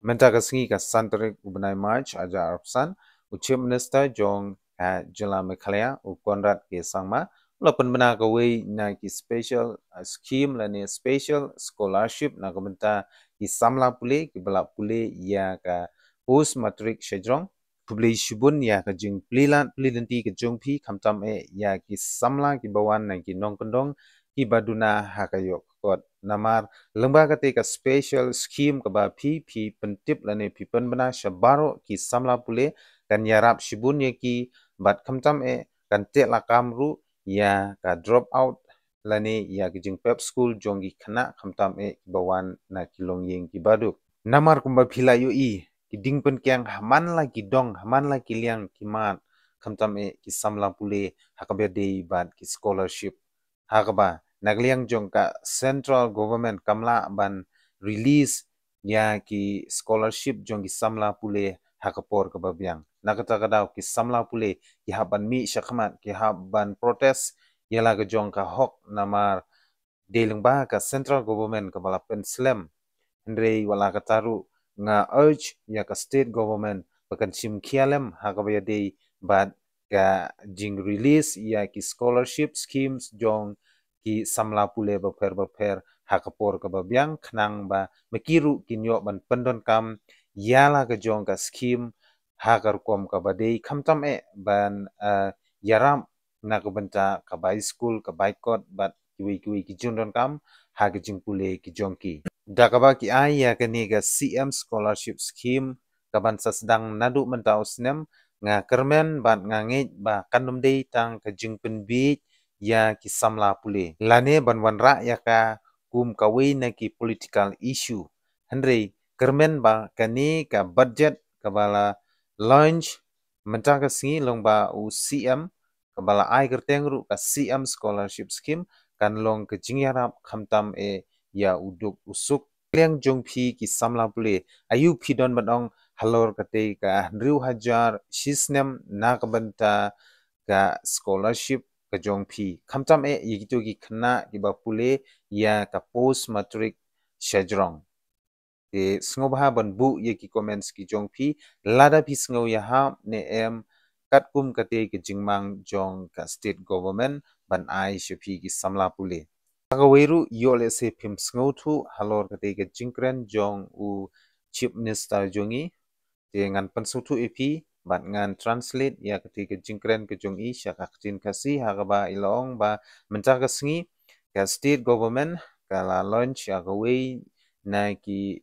Menta kasingi ka Santorik Ubnai March aja Arpsan, Chief Minister Jong Jela Mekhalaya u Konrad ke Sangma, Lopen bena ka wei na ki special scheme la ni special scholarship na ka menta ki samla pule ki bala pule ya ka post matric shejrong publi shubun ya ka jing plilan plilanti ka jongpi kamtam ya ki samla ki bawan na ki nongkondong ki baduna hakayok kot namar lembaga ka special scheme ka ba pi pentip lane pi penbena shabaro ki samla pule kan yarap shibun ye ki bat kamtam kan te la kamru ya ka drop out lane ya ki jing pep school jongi khana kamtam bawan na kilong yeng ki baduk namar kumba phila yo ki ding pen kyang haman la ki dong haman la ki liang ki mat kamtam ki samla pule hakabe de bat ki scholarship hakaba nagliang jong ka central government kamla ban release ya ki scholarship jong ki samla pule hakapor ka babyang nakata kadaw ki samla pule ki haban mi shakmat ki haban protest yala ka jong ka hok namar deling ba ka central government ka bala penslam Andre wala ka taru nga urge ya ka state government pakan sim kialem hakabaya de bad ka jing release ya ki scholarship schemes jong ki samla pule baper hakapor ka babyang khnang ba mekiru kinyo ban pendon kam yala ka jong ka scheme hakar kom ka badei khamtam ban yaram na ka benta ka bai school ka bai kot bat kiwi ki jundon kam ha ka jing pule ki jongki dakaba ki ya ka ni ka CM scholarship scheme kaban sa sedang nadu mentau snem nga kermen ban nga nge ba kanum dei tang ka jing penbi ya ki samla pule lane ban wan ra ya ka kum ka we na ki political issue andre kermen ba kani ka budget ka bala launch menta ka singi long ba u CM ka bala ai kertengru ka CM scholarship scheme kan long ka jing yarap khamtam ya uduk usuk kliang jongpi ki samla pule ayu pidon badong halor kate ka riu hajar shisnem na kabanta ka scholarship ka jongpi khamtam yigitu ki khna ki ba pule ya ka post matric shajrong e sngoba ban bu ye ki comments ki jongpi lada pi sngo ya ha ne kat kum kate ki jingmang jong ka state government ban ai shpi ki samla pule Pagaweru yole se pim sngotu halor ketika jingkren jong u chief minister jongi dengan pensutu epi bat ngan translate ya ketika jingkren ke jong i syakaktin kasih hakaba ilong ba mencar kesengi ka state government kala launch ya gawe na ki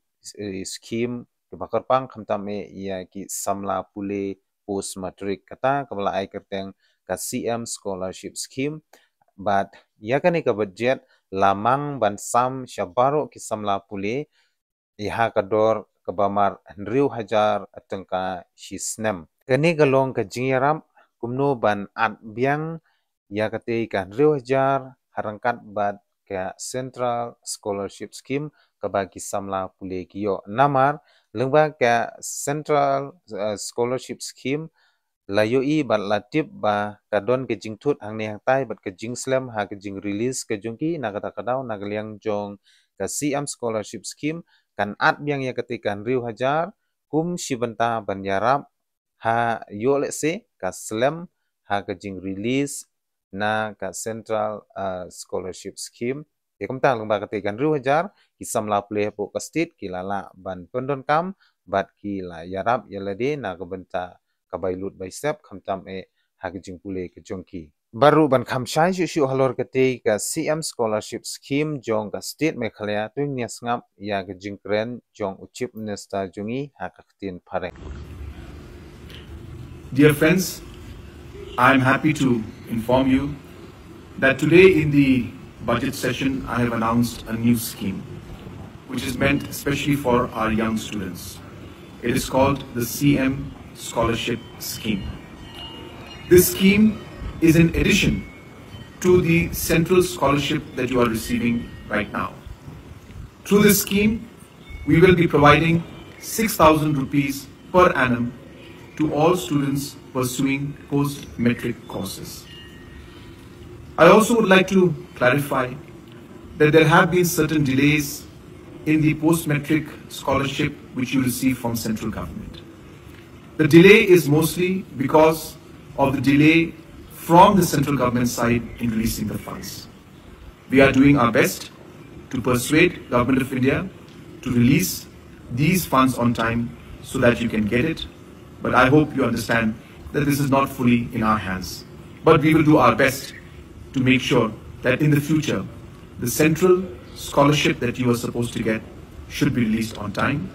scheme ke bakar pang khamtam ya ki samla pule post matric kata kabala ai kerteng ka CM scholarship scheme but ya kani ka budget lamang bansam syabaro kisamla pule iha kador kabamar Riu Hajar atengka shisnem kani galong ka jingyaram kumno ban at biang ya kate ka Riu Hajar harangkat bad ka Central Scholarship Scheme kabagi samla pule kiyo namar lengba ka Central Scholarship Scheme layo i bat latip ba kadon ke jingtut hang ne hang tai bat ke jing slam ha ke jing release ke jongki na kata kadau na galiang jong ka CM scholarship scheme kan at biang ya ketikan Riu Hajar kum shibenta ban yarap ha yo le se ka slam ha ke jing release na ka central scholarship scheme ya kum tang ba ketikan Riu Hajar kisam la ple po ka state kilala ban pendon kam bat kila yarap yalade na kabenta kabailut by step khamtam hagijing pule ke jongki baru ban khamshai shu halor kate ka CM scholarship scheme jong ka state Meghalaya tuing nias ngap ya ke jingkren jong chief minister jongi hakaktin pareng. Dear friends, I am happy to inform you that today in the budget session I have announced a new scheme which is meant especially for our young students. It is called the CM Scholarship Scheme. This scheme is in addition to the central scholarship that you are receiving right now. Through this scheme, we will be providing 6,000 rupees per annum to all students pursuing post-matric courses. I also would like to clarify that there have been certain delays in the post-metric scholarship which you receive from central government. The delay is mostly because of the delay from the central government side in releasing the funds. We are doing our best to persuade Government of India to release these funds on time so that you can get it. But I hope you understand that this is not fully in our hands. But we will do our best to make sure that in the future, the central scholarship that you are supposed to get should be released on time.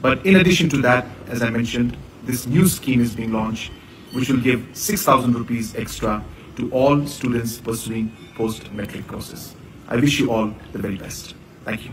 But in addition to that, as I mentioned, this new scheme is being launched, which will give 6,000 rupees extra to all students pursuing post-metric courses. I wish you all the very best. Thank you.